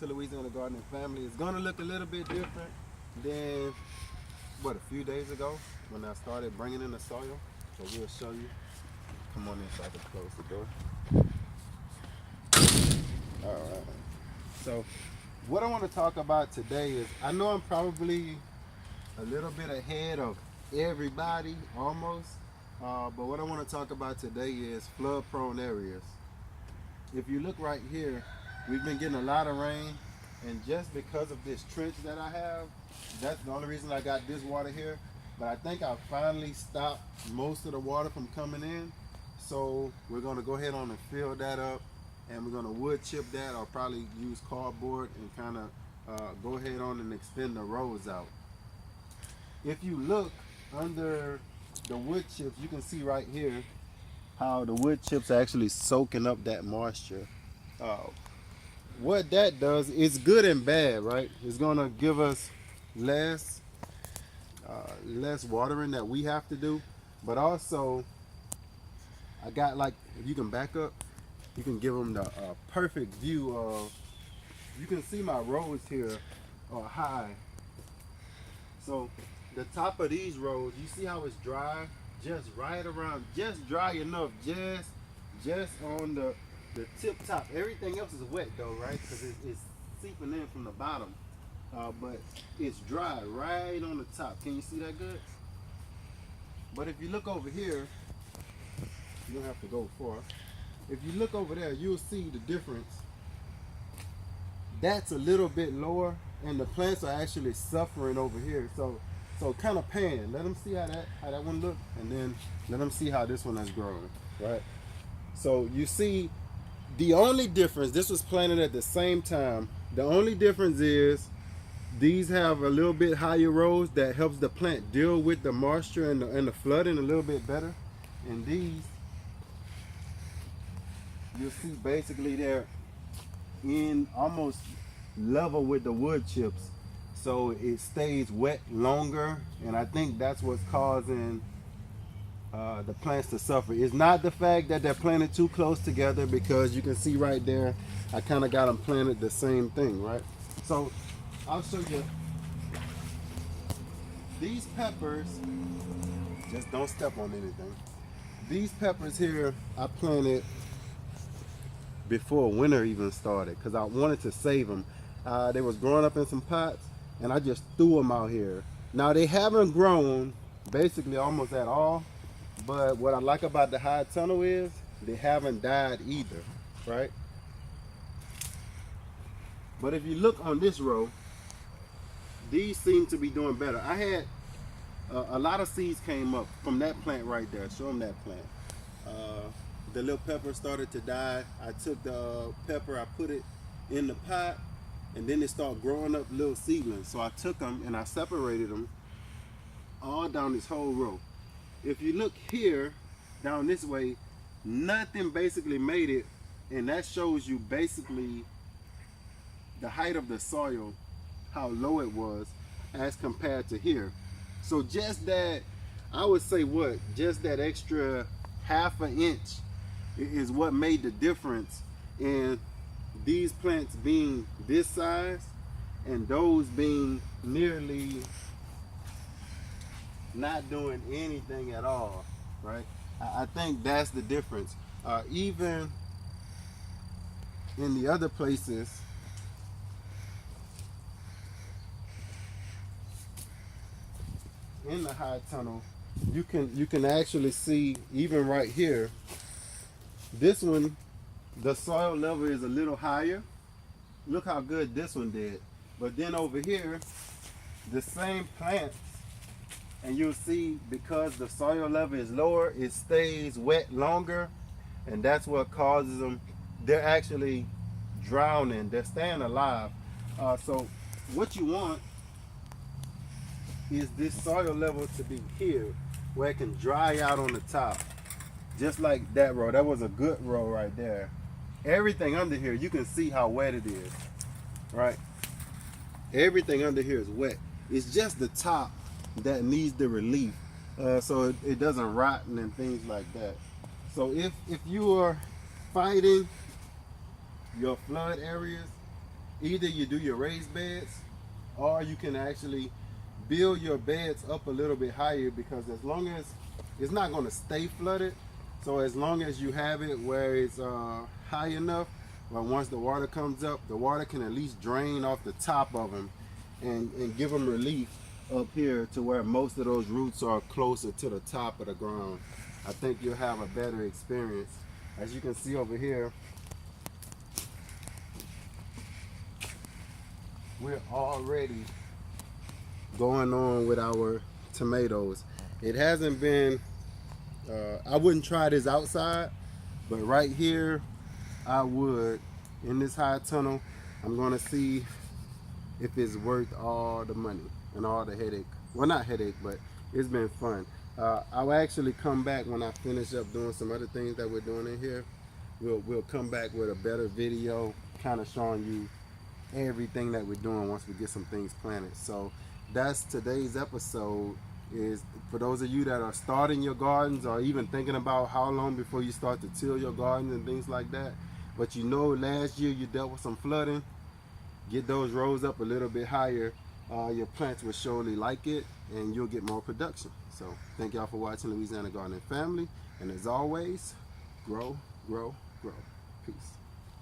to Louisiana Gardening Family. It's gonna look a little bit different than what a few days ago when I started bringing in the soil. So we'll show you. Come on in so I can close the door. All right. So what I want to talk about today is I know I'm probably a little bit ahead of everybody almost, but what I want to talk about today is flood prone areas. If you look right here, we've been getting a lot of rain, and just because of this trench that I have, that's the only reason I got this water here. But I think I finally stopped most of the water from coming in, so we're going to go ahead on and fill that up, and we're going to wood chip that, or probably use cardboard and kind of go ahead on and extend the rows out. If you look under the wood chips, you can see right here how the wood chips are actually soaking up that moisture. Uh, what that does, it's good and bad, right? It's gonna give us less less watering that we have to do, but also I got, like, if you can back up, you can give them the perfect view of. You can see my rows here are high, so the top of these rows, you see how it's dry, just right around, just dry enough, just on the tip top. Everything else is wet though, right? Because it's seeping in from the bottom, but it's dry right on the top. Can you see that good? But if you look over here, you don't have to go far. If you look over there, you'll see the difference. That's a little bit lower, and the plants are actually suffering over here. So kind of pan. Let them see how that one look, and then let them see how this one has grown, right? So you see, the only difference, this was planted at the same time. The only difference is these have a little bit higher rows that helps the plant deal with the moisture and the flooding a little bit better. And these, you'll see basically they're in almost level with the wood chips, so it stays wet longer, and I think that's what's causing the plants to suffer. It's not the fact that they're planted too close together, because you can see right there I kind of got them planted the same thing, right? So I'll show you these peppers. Just don't step on anything. These peppers here I planted before winter even started because I wanted to save them. They was growing up in some pots, and I just threw them out here. Now they haven't grown basically almost at all, but what I like about the high tunnel is they haven't died either, right? But if you look on this row, these seem to be doing better. I had a lot of seeds came up from that plant right there. Show them that plant. The little pepper started to die. I took the pepper, I put it in the pot, and then it started growing up little seedlings. So I took them and I separated them all down this whole row. If you look here, down this way, nothing basically made it, and that shows you basically the height of the soil, how low it was as compared to here. So just that, I would say what, just that extra half an inch is what made the difference in these plants being this size and those being nearly not doing anything at all, right? I think that's the difference. Even in the other places, in the high tunnel, you can actually see, even right here, this one, the soil level is a little higher. Look how good this one did. But then over here, the same plants, and you'll see because the soil level is lower, it stays wet longer, and that's what causes them. They're actually drowning. They're staying alive. So what you want is this soil level to be here, where it can dry out on the top, just like that row. That was a good row right there. Everything under here, you can see how wet it is, right? Everything under here is wet. It's just the top that needs the relief, so it doesn't rot and things like that. So if you are fighting your flood areas, either you do your raised beds, or you can actually build your beds up a little bit higher, because as long as it's not going to stay flooded, so as long as you have it where it's high enough, but once the water comes up, the water can at least drain off the top of them and give them relief up here to where most of those roots are closer to the top of the ground. I think you'll have a better experience. As you can see over here, we're already going on with our tomatoes. It hasn't been, I wouldn't try this outside, but right here, I would. In this high tunnel, I'm gonna see if it's worth all the money and all the headache. Well, not headache, but it's been fun. I'll actually come back when I finish up doing some other things that we're doing in here. We'll come back with a better video, kind of showing you everything that we're doing once we get some things planted. So that's today's episode. Is for those of you that are starting your gardens, or even thinking about how long before you start to till your garden and things like that, but you know last year you dealt with some flooding, get those rows up a little bit higher. Your plants will surely like it, and you'll get more production. So thank y'all for watching Louisiana Gardening Family, and as always, grow, grow, grow. Peace.